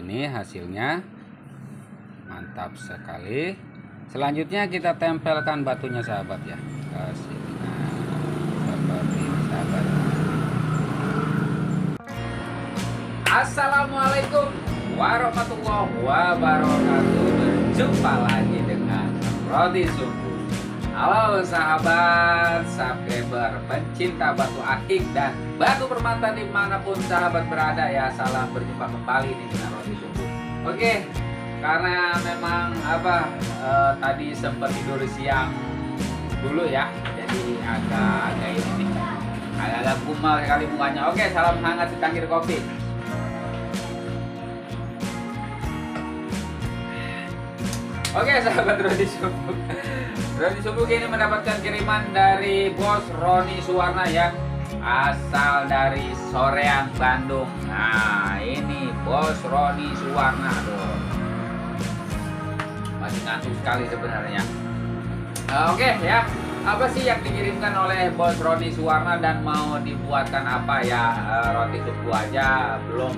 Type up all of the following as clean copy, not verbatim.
ini hasilnya. Mantap sekali. Selanjutnya kita tempelkan batunya sahabat ya. Kasih seperti ini sahabat. Assalamualaikum warahmatullahi wabarakatuh. Berjumpa lagi dengan Roti Subuh. Halo sahabat, subscriber, pencinta batu akik dan batu permata dimanapun sahabat berada ya. Salam berjumpa kembali nih dengan Roti Subuh. Oke, karena memang tadi sempat tidur siang dulu ya, jadi agak ini nih, agak kumal sekali mukanya. Oke, salam hangat secangkir kopi. Oke sahabat Roti Subuh, Roti Subuh ini mendapatkan kiriman dari Bos Roni Suwarna ya, asal dari Soreang, Bandung. Nah ini Bos Roni Suwarna tuh, masih ngantuk sekali sebenarnya. Oke ya, apa sih yang dikirimkan oleh Bos Roni Suwarna dan mau dibuatkan apa ya? Roti Subuh aja belum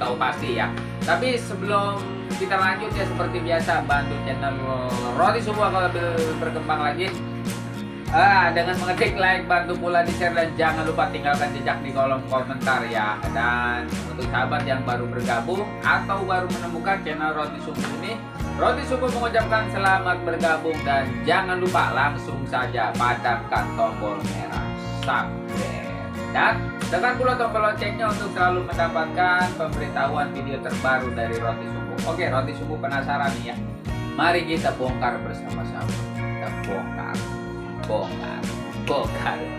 tahu pasti ya. Tapi sebelum kita lanjut ya, seperti biasa bantu channel Roti Subuh agar lebih berkembang lagi dengan mengetik like, bantu pula di share dan jangan lupa tinggalkan jejak di kolom komentar ya. Dan untuk sahabat yang baru bergabung atau baru menemukan channel Roti Subuh ini, Roti Subuh mengucapkan selamat bergabung dan jangan lupa langsung saja padamkan tombol merah subscribe dan tekan pula tombol loncengnya untuk selalu mendapatkan pemberitahuan video terbaru dari Roti Subuh. Oke, Roti Subuh penasaran nih ya. Mari kita bongkar bersama-sama. Kita bongkar.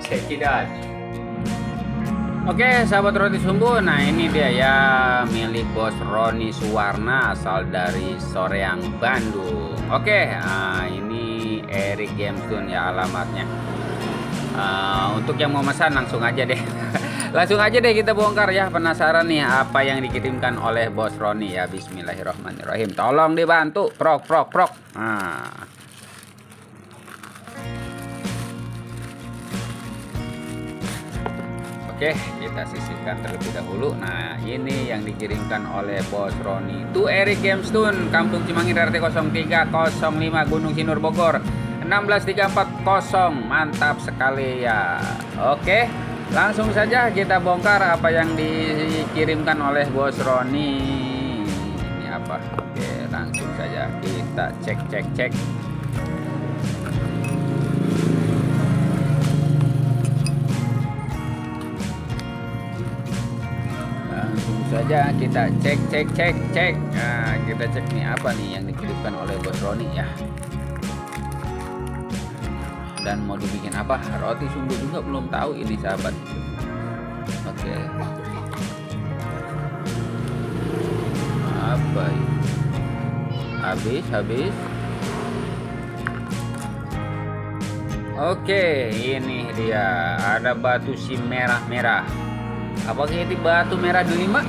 Check it out. Oke, sahabat Roti Subuh. Nah, ini dia ya, milik Bos Roni Suwarna asal dari Soreang, Bandung. Oke, ini Eric Gemstone ya alamatnya. Untuk yang mau pesan langsung aja deh. Langsung aja deh kita bongkar ya. Penasaran nih apa yang dikirimkan oleh Bos Roni ya. Bismillahirrahmanirrahim. Tolong dibantu. Prok. Nah. Oke, kita sisihkan terlebih dahulu. Nah, ini yang dikirimkan oleh Bos Roni. Itu Eric Gemstone, Kampung Cimangir RT 0305 Gunung Sindur Bogor 16340. Mantap sekali ya. Oke, langsung saja kita bongkar apa yang dikirimkan oleh Bos Roni. Ini apa? Oke, langsung saja kita cek. Langsung saja kita cek. Nah, kita cek nih apa nih yang dikirimkan oleh Bos Roni ya. Dan mau dibikin apa? Roti Subuh juga belum tahu ini sahabat. Oke. Apa ini? Habis. Oke, ini dia. Ada batu si merah-merah. Apakah ini batu merah delima?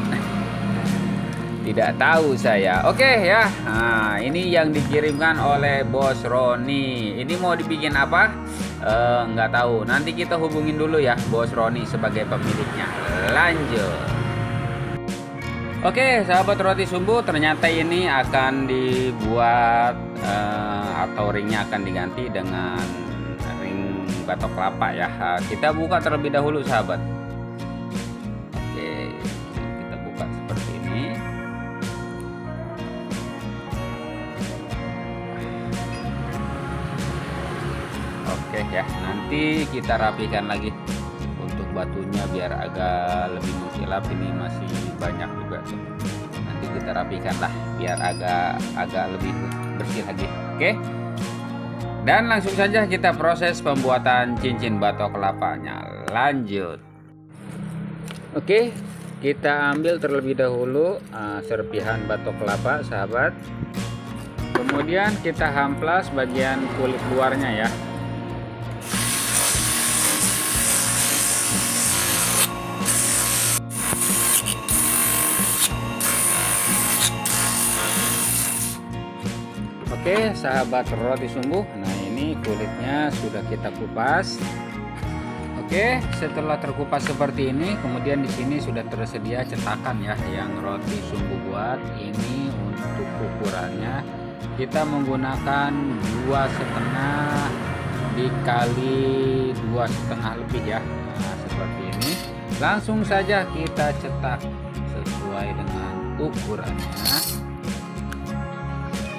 Tidak tahu saya. Oke ya. Nah, ini yang dikirimkan oleh Bos Roni. Ini mau dibikin apa? Nggak tahu. Nanti kita hubungin dulu ya Bos Roni sebagai pemiliknya. Lanjut. Oke, sahabat Roti Subuh, ternyata ini akan dibuat atau ringnya akan diganti dengan ring batok kelapa ya. Kita buka terlebih dahulu sahabat. Oke, kita buka seperti ini. Oke ya, nanti kita rapikan lagi untuk batunya biar agak lebih mengkilap. Ini masih banyak juga tuh. Nanti kita rapikan lah biar agak lebih bersih lagi. Oke. Dan langsung saja kita proses pembuatan cincin batok kelapanya. Lanjut. Oke, kita ambil terlebih dahulu serpihan batok kelapa sahabat. Kemudian kita hamplas bagian kulit luarnya ya. Oke sahabat Roti Subuh, nah ini kulitnya sudah kita kupas. Oke, setelah terkupas seperti ini, kemudian di sini sudah tersedia cetakan ya yang roti sumbu buat. Ini untuk ukurannya kita menggunakan 2,5 dikali 2,5 lebih ya. Nah, seperti ini. Langsung saja kita cetak sesuai dengan ukurannya.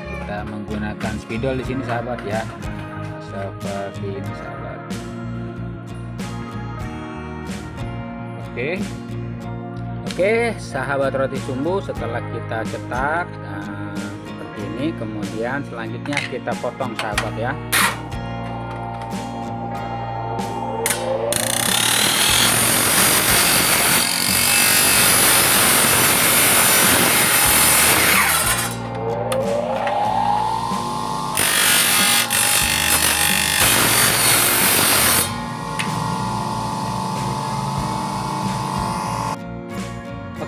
Kita menggunakan spidol di sini sahabat ya. Nah, seperti ini sahabat. Oke, sahabat roti sumbu, setelah kita cetak seperti ini, kemudian selanjutnya kita potong sahabat ya.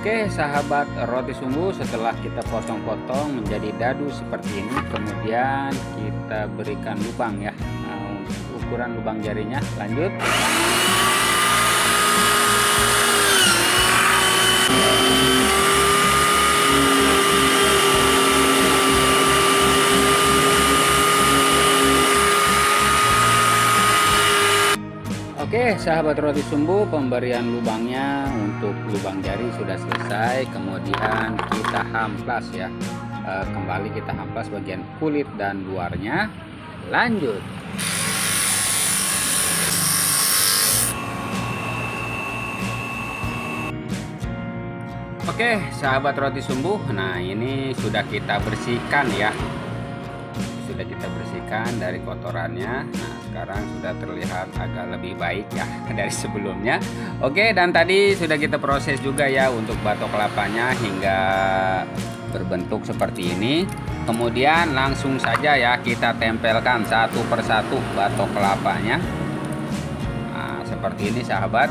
Oke, sahabat roti sumbu, setelah kita potong-potong menjadi dadu seperti ini, kemudian kita berikan lubang ya. Nah, ukuran lubang jarinya, lanjut. Oke, sahabat roti sumbu, pemberian lubangnya untuk lubang jari sudah selesai. Kemudian kita hamplas ya. Kembali kita hamplas bagian kulit dan luarnya. Lanjut. Oke, sahabat roti sumbu. Nah, ini sudah kita bersihkan ya. Sudah kita bersihkan dari kotorannya. Nah, sekarang sudah terlihat agak lebih baik ya dari sebelumnya. Oke, dan tadi sudah kita proses juga ya untuk batok kelapanya hingga berbentuk seperti ini. Kemudian langsung saja ya kita tempelkan satu persatu batok kelapanya. Nah, seperti ini sahabat.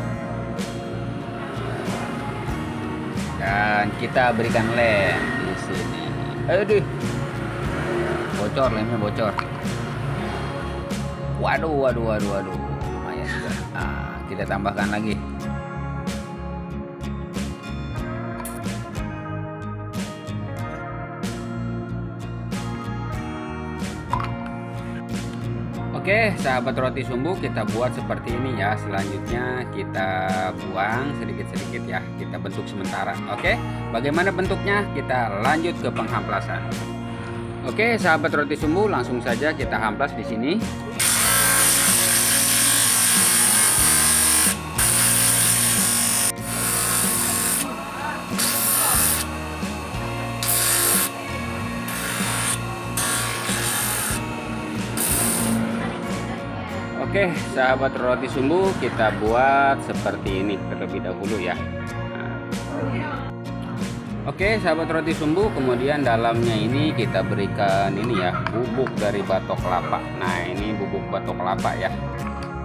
Dan kita berikan lem di sini. Aduh. Bocor, lemnya bocor. Waduh, lumayan juga. Nah, kita tambahkan lagi. Oke, sahabat roti sumbu, kita buat seperti ini ya. Selanjutnya kita buang sedikit-sedikit ya. Kita bentuk sementara. Oke, bagaimana bentuknya? Kita lanjut ke penghamplasan. Oke, sahabat roti sumbu, langsung saja kita hamplas di sini. Oke, sahabat roti sumbu, kita buat seperti ini terlebih dahulu ya. Oke, sahabat roti sumbu, kemudian dalamnya ini kita berikan ini ya, bubuk dari batok kelapa. Nah, ini bubuk batok kelapa ya.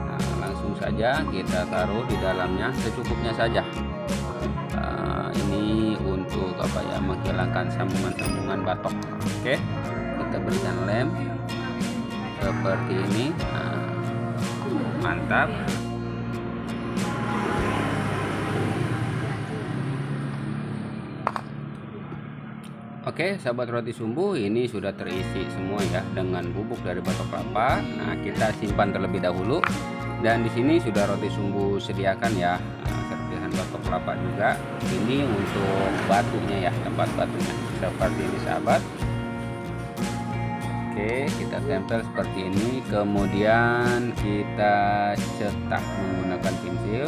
Nah, langsung saja kita taruh di dalamnya secukupnya saja. Ini untuk apa ya, menghilangkan sambungan-sambungan batok. Oke, kita berikan lem seperti ini. Nah, mantap. Oke, sahabat roti sumbu, ini sudah terisi semua ya dengan bubuk dari batok kelapa. Nah, kita simpan terlebih dahulu. Dan di sini sudah roti sumbu sediakan ya, serpihan batok kelapa juga. Ini untuk batunya ya, tempat batunya seperti ini sahabat. Oke, kita tempel seperti ini. Kemudian kita cetak menggunakan pensil.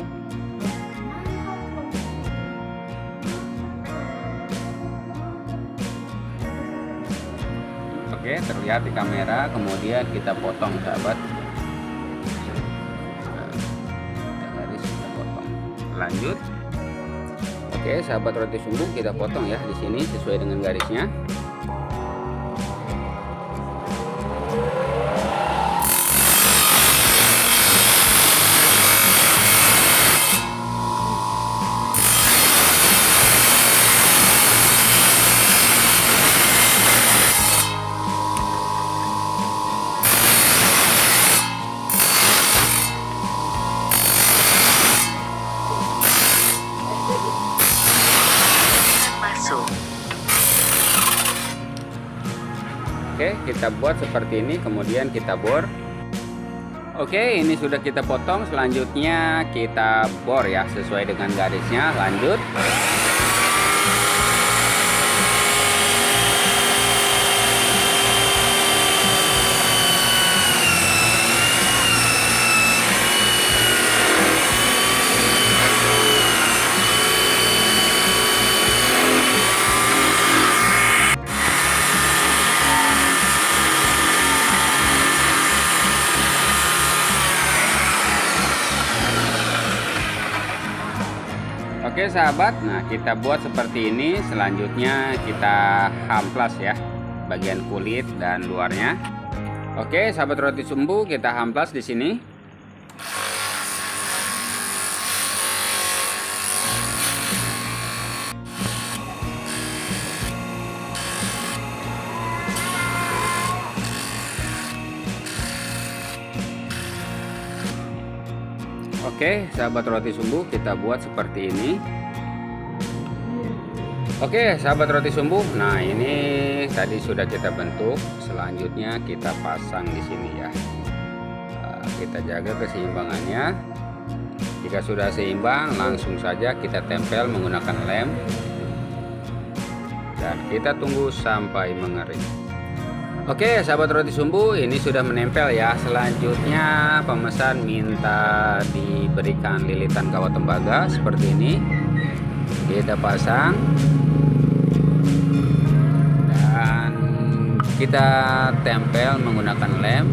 Oke, terlihat di kamera. Kemudian kita potong sahabat. Kita garis, kita potong. Lanjut. Oke, sahabat roti sumbu, kita potong ya di sini sesuai dengan garisnya. Oke, kita buat seperti ini, kemudian kita bor. Oke, ini sudah kita potong. Selanjutnya kita bor ya, sesuai dengan garisnya. Lanjut. Oke sahabat, nah kita buat seperti ini. Selanjutnya kita hamplas ya, bagian kulit dan luarnya. Oke sahabat roti sumbu, kita hamplas di sini. Oke sahabat roti sumbu, kita buat seperti ini. Oke sahabat roti sumbu, nah ini tadi sudah kita bentuk. Selanjutnya kita pasang di sini ya. Kita jaga keseimbangannya. Jika sudah seimbang, langsung saja kita tempel menggunakan lem dan kita tunggu sampai mengering. Oke sahabat roti sumbu, ini sudah menempel ya. Selanjutnya pemesan minta diberikan lilitan kawat tembaga seperti ini. Kita pasang dan kita tempel menggunakan lem.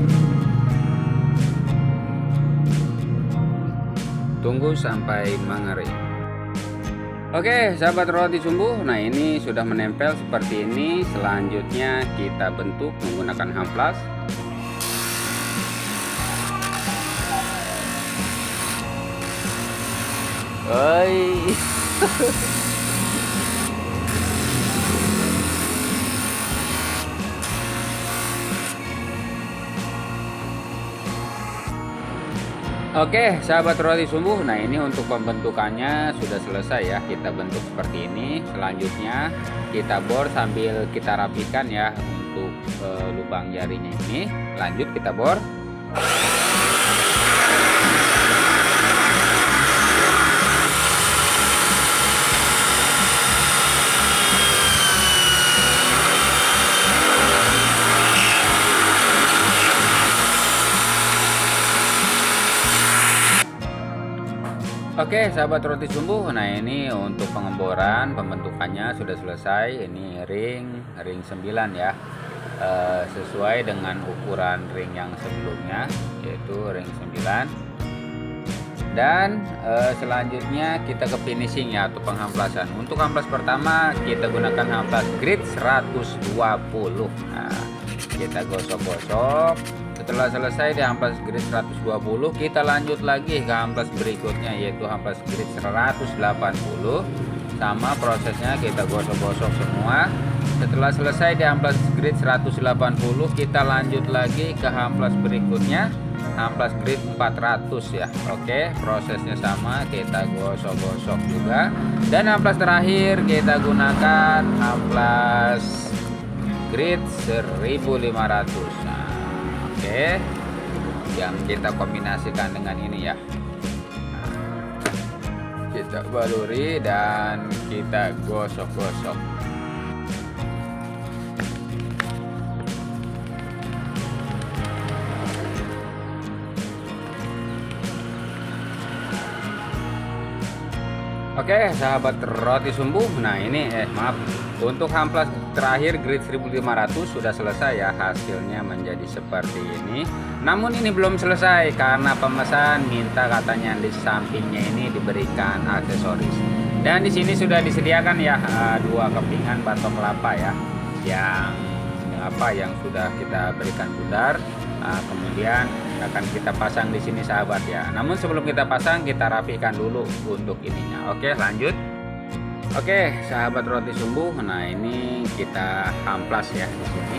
Tunggu sampai mengering. Oke sahabat roti sumbu, nah ini sudah menempel seperti ini. Selanjutnya kita bentuk menggunakan hamplas. Oi. Oke sahabat roti sumbu, nah ini untuk pembentukannya sudah selesai ya. Kita bentuk seperti ini. Selanjutnya kita bor sambil kita rapikan ya untuk lubang jarinya ini. Lanjut kita bor. Oke sahabat roti sumbu, nah ini untuk pengemboran pembentukannya sudah selesai. Ini ring 9 ya, sesuai dengan ukuran ring yang sebelumnya, yaitu ring 9. Dan selanjutnya kita ke finishing ya, atau penghamplasan. Untuk hamplas pertama kita gunakan hamplas grit 120. Nah, kita gosok-gosok. Setelah selesai di hamplas grit 120, kita lanjut lagi ke hamplas berikutnya, yaitu hamplas grit 180. Sama prosesnya, kita gosok-gosok semua. Setelah selesai di hamplas grit 180, kita lanjut lagi ke hamplas berikutnya, hamplas grit 400 ya. Oke, prosesnya sama, kita gosok-gosok juga. Dan hamplas terakhir kita gunakan hamplas grit 1500. Oke, yang kita kombinasikan dengan ini ya. Kita baluri dan kita gosok-gosok. Oke sahabat roti sumbu, nah ini maaf, untuk hamplas terakhir grit 1500 sudah selesai ya. Hasilnya menjadi seperti ini. Namun ini belum selesai karena pemesan minta katanya di sampingnya ini diberikan aksesoris. Dan di sini sudah disediakan ya dua kepingan batok kelapa ya, yang sudah kita berikan bundar. Kemudian akan kita pasang di sini sahabat ya. Namun sebelum kita pasang, kita rapikan dulu untuk ininya. Oke, lanjut. Oke sahabat roti sumbu, nah ini kita hamplas ya di sini.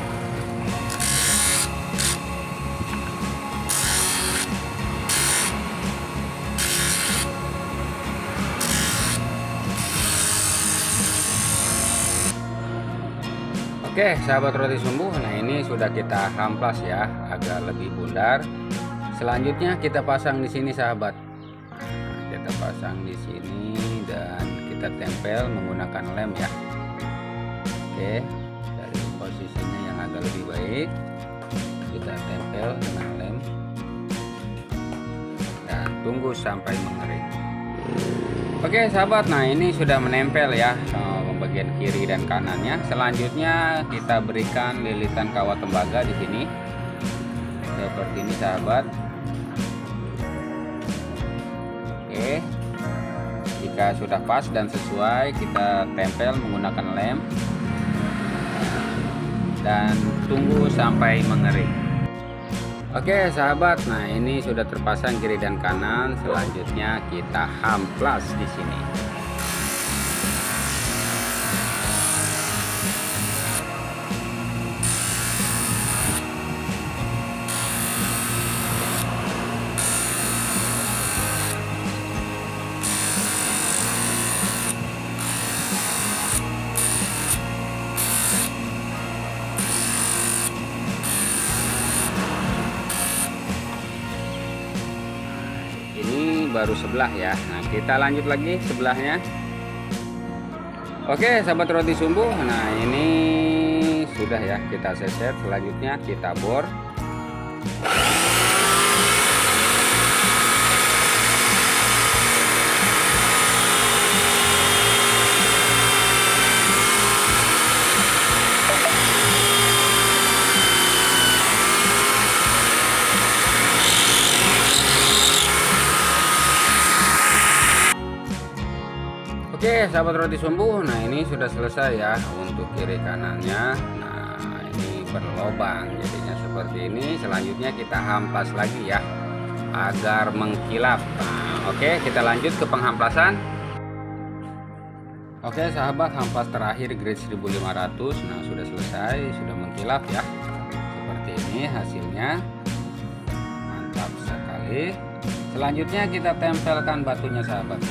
Oke, sahabat roti sumbu, nah ini sudah kita hamplas ya, agak lebih bundar. Selanjutnya kita pasang di sini, sahabat. Nah, kita pasang di sini dan kita tempel menggunakan lem ya. Oke, dari posisinya yang agak lebih baik, kita tempel dengan lem dan tunggu sampai mengering. Oke, sahabat, nah ini sudah menempel ya, bagian kiri dan kanannya. Selanjutnya kita berikan lilitan kawat tembaga di sini seperti ini, sahabat. Oke, jika sudah pas dan sesuai, kita tempel menggunakan lem dan tunggu sampai mengering. Oke, sahabat, nah ini sudah terpasang kiri dan kanan. Selanjutnya kita hamplas di sini. Baru sebelah ya. Nah, kita lanjut lagi sebelahnya. Oke, sahabat roti sumbu, nah ini sudah ya, kita seset. Selanjutnya kita bor. Oke, sahabat roti sumbu, nah ini sudah selesai ya untuk kiri kanannya. Nah, ini berlobang jadinya seperti ini. Selanjutnya kita hamplas lagi ya agar mengkilap. Nah, oke, kita lanjut ke penghamplasan. Oke, sahabat, hamplas terakhir grade 1500. Nah, sudah selesai, sudah mengkilap ya. Seperti ini hasilnya. Mantap sekali. Selanjutnya kita tempelkan batunya, sahabat.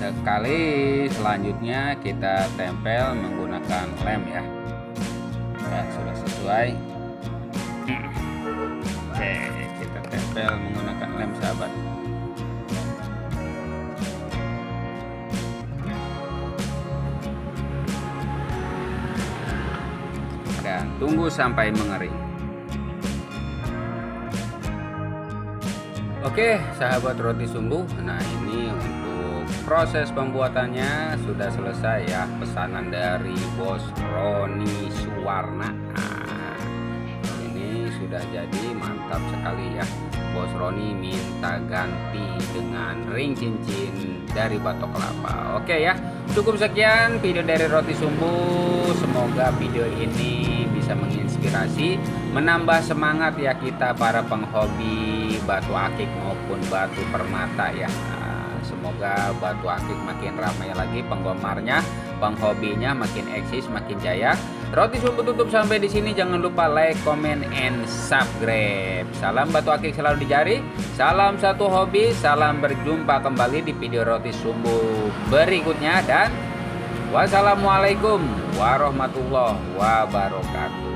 Sekali, selanjutnya kita tempel menggunakan lem ya. Nah, sudah sesuai. Oke, kita tempel menggunakan lem, sahabat. Dan tunggu sampai mengering. Oke, sahabat roti sumbu, nah ini untuk proses pembuatannya sudah selesai ya. Pesanan dari Bos Roni Suwarna. Nah, ini sudah jadi, mantap sekali ya. Bos Roni minta ganti dengan ring cincin dari batok kelapa. Oke ya, cukup sekian video dari roti sumbu. Semoga video ini bisa menginspirasi, menambah semangat ya kita para penghobi batu akik maupun batu permata ya. Semoga batu akik makin ramai lagi penggemarnya, penghobinya makin eksis, makin jaya. Roti sumbu tutup sampai di sini. Jangan lupa like, comment, and subscribe. Salam batu akik selalu di jari. Salam satu hobi. Salam berjumpa kembali di video roti sumbu berikutnya dan wassalamualaikum warahmatullahi wabarakatuh.